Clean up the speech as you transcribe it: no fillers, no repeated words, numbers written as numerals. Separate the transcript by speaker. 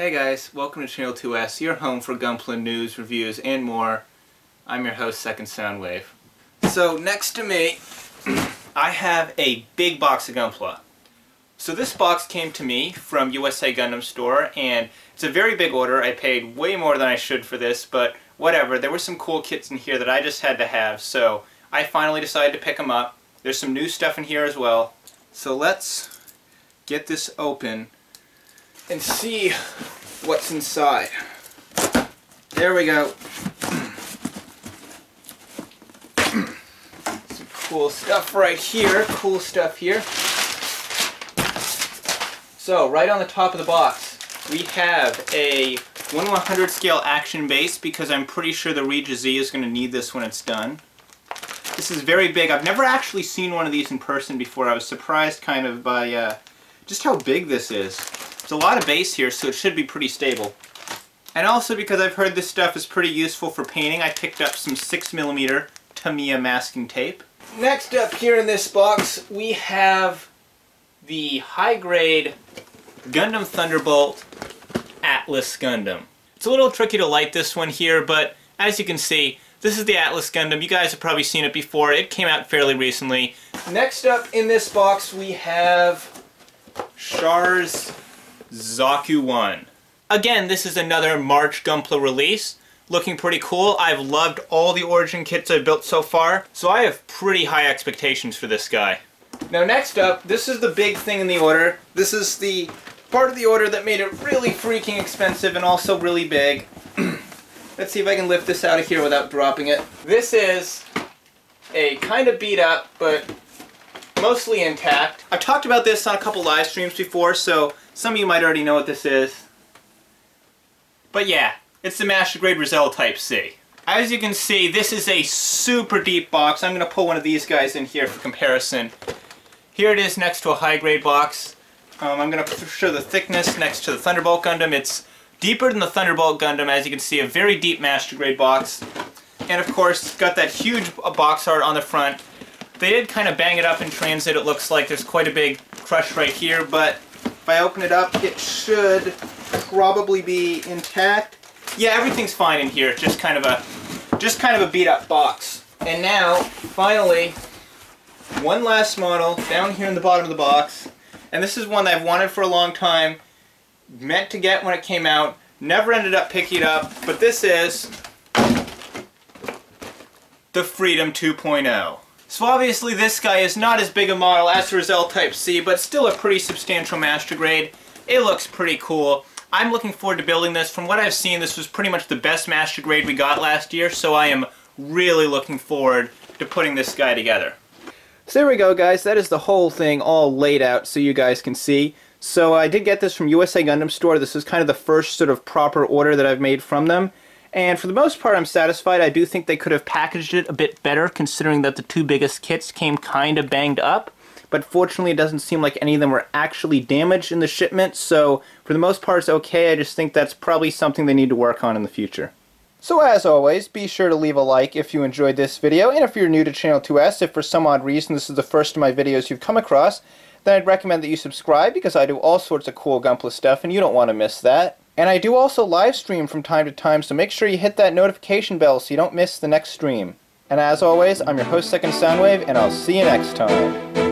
Speaker 1: Hey guys, welcome to Channel 2S, your home for Gunpla news, reviews, and more. I'm your host, Second Soundwave. So next to me, I have a big box of Gunpla. So this box came to me from USA Gundam store, and it's a very big order. I paid way more than I should for this, but whatever. There were some cool kits in here that I just had to have, so I finally decided to pick them up. There's some new stuff in here as well. So let's get this open and see what's inside. There we go. Some cool stuff right here. Cool stuff here. So, right on the top of the box, we have a 1/100 scale action base because I'm pretty sure the Regis Z is going to need this when it's done. This is very big. I've never actually seen one of these in person before. I was surprised kind of by just how big this is. There's a lot of base here, so it should be pretty stable. And also because I've heard this stuff is pretty useful for painting, I picked up some 6mm Tamiya masking tape. Next up here in this box, we have the high-grade Gundam Thunderbolt Atlas Gundam. It's a little tricky to light this one here, but as you can see, this is the Atlas Gundam. You guys have probably seen it before. It came out fairly recently. Next up in this box, we have Char's Zaku 1. Again, this is another March Gunpla release. Looking pretty cool. I've loved all the Origin kits I've built so far, so I have pretty high expectations for this guy. Now next up, this is the big thing in the order. This is the part of the order that made it really freaking expensive and also really big. Let's see if I can lift this out of here without dropping it. This is a kind of beat up, but mostly intact. I've talked about this on a couple live streams before, so some of you might already know what this is. But yeah, it's the Master Grade Roselle Type C. As you can see, this is a super deep box. I'm going to pull one of these guys in here for comparison. Here it is next to a high grade box. I'm going to show the thickness next to the Thunderbolt Gundam. It's deeper than the Thunderbolt Gundam, as you can see, a very deep Master Grade box. And of course, it's got that huge box art on the front. They did kind of bang it up in transit. It looks like there's quite a big crush right here, but if I open it up, it should probably be intact. Yeah, everything's fine in here. Just kind of a beat up box. And now, finally, one last model down here in the bottom of the box. And this is one that I've wanted for a long time. Meant to get when it came out. Never ended up picking it up. But this is the Freedom 2.0. So obviously this guy is not as big a model as the Roselle Type C, but still a pretty substantial Master Grade. It looks pretty cool. I'm looking forward to building this. From what I've seen, this was pretty much the best Master Grade we got last year, so I am really looking forward to putting this guy together. So there we go, guys. That is the whole thing all laid out so you guys can see. So I did get this from USA Gundam store. This is kind of the first sort of proper order that I've made from them. And for the most part, I'm satisfied. I do think they could have packaged it a bit better, considering that the two biggest kits came kind of banged up. But fortunately, it doesn't seem like any of them were actually damaged in the shipment, so for the most part, it's okay. I just think that's probably something they need to work on in the future. So as always, be sure to leave a like if you enjoyed this video, and if you're new to Channel 2S, if for some odd reason this is the first of my videos you've come across, then I'd recommend that you subscribe, because I do all sorts of cool Gunpla stuff, and you don't want to miss that. And I do also live stream from time to time, so make sure you hit that notification bell so you don't miss the next stream. And as always, I'm your host, Second Soundwave, and I'll see you next time.